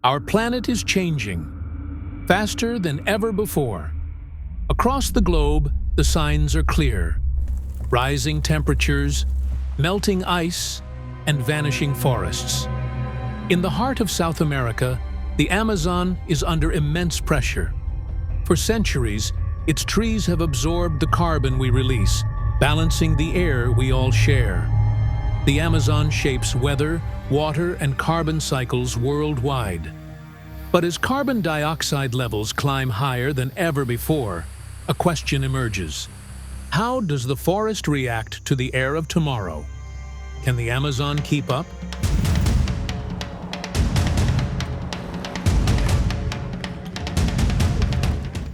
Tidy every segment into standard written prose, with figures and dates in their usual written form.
Our planet is changing, faster than ever before. Across the globe, the signs are clear. Rising temperatures, melting ice, and vanishing forests. In the heart of South America, the Amazon is under immense pressure. For centuries, its trees have absorbed the carbon we release, balancing the air we all share. The Amazon shapes weather, water, and carbon cycles worldwide. But as carbon dioxide levels climb higher than ever before, a question emerges. How does the forest react to the air of tomorrow? Can the Amazon keep up?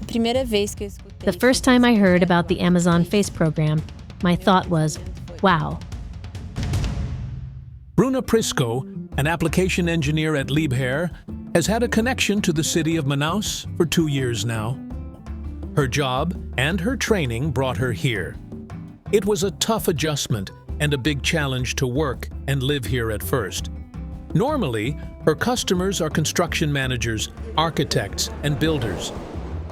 The first time I heard about the Amazon FACE program, my thought was, wow. Bruna Prisco, an application engineer at Liebherr, has had a connection to the city of Manaus for 2 years now. Her job and her training brought her here. It was a tough adjustment and a big challenge to work and live here at first. Normally, her customers are construction managers, architects, and builders.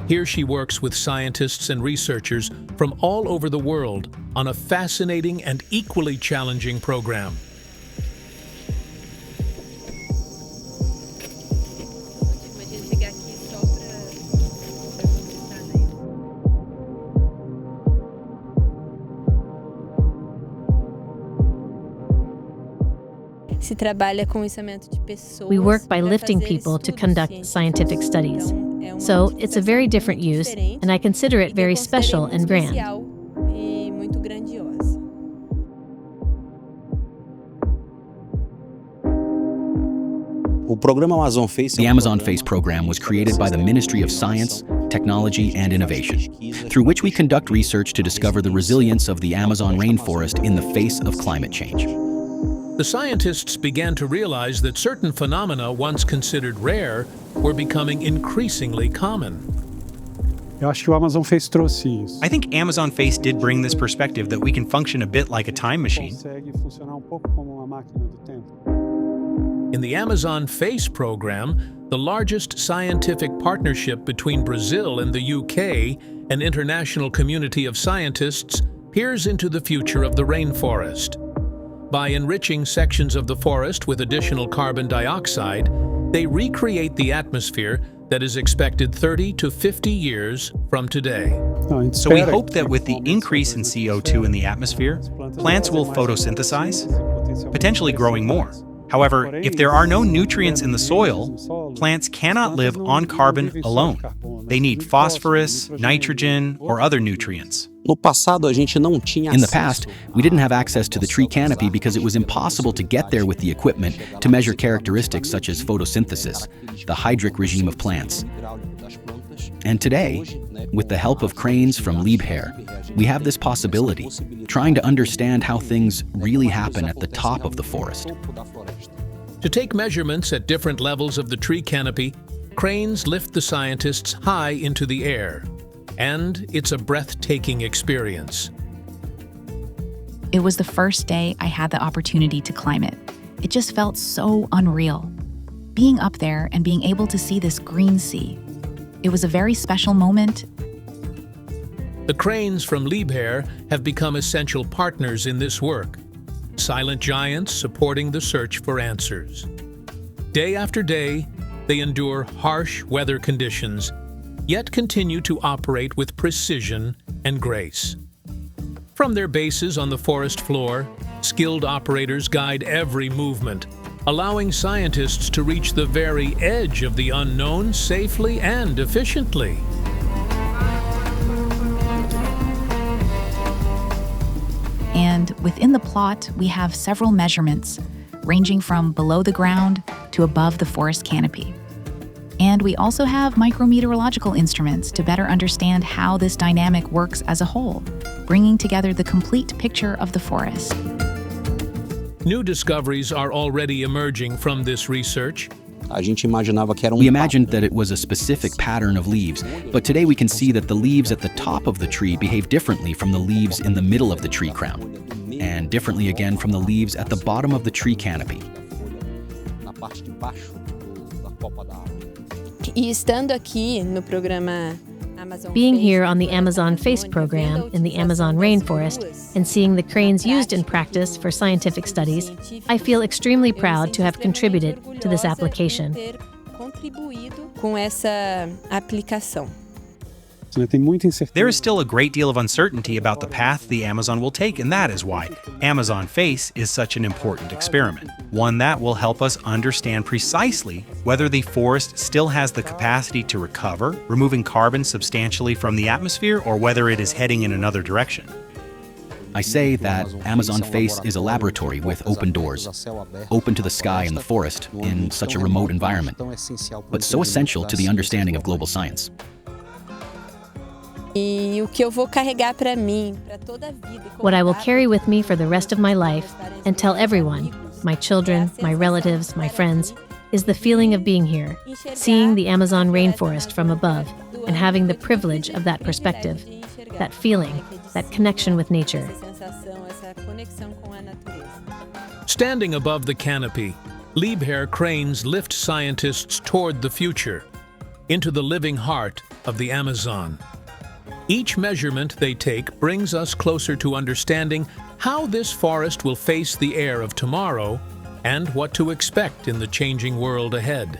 Here she works with scientists and researchers from all over the world on a fascinating and equally challenging program. We work by lifting people to conduct scientific studies. So it's a very different use, and I consider it very special and grand. The Amazon FACE program was created by the Ministry of Science, Technology, and Innovation, through which we conduct research to discover the resilience of the Amazon rainforest in the face of climate change. The scientists began to realize that certain phenomena once considered rare were becoming increasingly common. I think Amazon FACE did bring this perspective that we can function a bit like a time machine. In the Amazon FACE program, the largest scientific partnership between Brazil and the UK, an international community of scientists, peers into the future of the rainforest. By enriching sections of the forest with additional carbon dioxide, they recreate the atmosphere that is expected 30 to 50 years from today. So we hope that with the increase in CO2 in the atmosphere, plants will photosynthesize, potentially growing more. However, if there are no nutrients in the soil, plants cannot live on carbon alone. They need phosphorus, nitrogen, or other nutrients. In the past, we didn't have access to the tree canopy because it was impossible to get there with the equipment to measure characteristics such as photosynthesis, the hydric regime of plants. And today, with the help of cranes from Liebherr, we have this possibility, trying to understand how things really happen at the top of the forest. To take measurements at different levels of the tree canopy, cranes lift the scientists high into the air. And it's a breathtaking experience. It was the first day I had the opportunity to climb it. It just felt so unreal. Being up there and being able to see this green sea. It was a very special moment. The cranes from Liebherr have become essential partners in this work, silent giants supporting the search for answers. Day after day, they endure harsh weather conditions, yet continue to operate with precision and grace. From their bases on the forest floor, skilled operators guide every movement, allowing scientists to reach the very edge of the unknown safely and efficiently. And within the plot, we have several measurements, ranging from below the ground to above the forest canopy. And we also have micrometeorological instruments to better understand how this dynamic works as a whole, bringing together the complete picture of the forest. New discoveries are already emerging from this research. We imagined that it was a specific pattern of leaves, but today we can see that the leaves at the top of the tree behave differently from the leaves in the middle of the tree crown, and differently again from the leaves at the bottom of the tree canopy. E estando aqui no programa Being here on the Amazon FACE program in the Amazon rainforest and seeing the cranes used in practice for scientific studies, I feel extremely proud to have contributed to this application. com essa aplicação. There is still a great deal of uncertainty about the path the Amazon will take, and that is why Amazon FACE is such an important experiment. One that will help us understand precisely whether the forest still has the capacity to recover, removing carbon substantially from the atmosphere, or whether it is heading in another direction. I say that Amazon FACE is a laboratory with open doors, open to the sky and the forest in such a remote environment, but so essential to the understanding of global science. E o que eu vou carregar para mim, para toda a vida. What I will carry with me for the rest of my life and tell everyone, my children, my relatives, my friends, is the feeling of being here, seeing the Amazon rainforest from above, and having the privilege of that perspective, that feeling, that connection with nature. Standing above the canopy, Liebherr cranes lift scientists toward the future, into the living heart of the Amazon. Each measurement they take brings us closer to understanding how this forest will face the air of tomorrow and what to expect in the changing world ahead.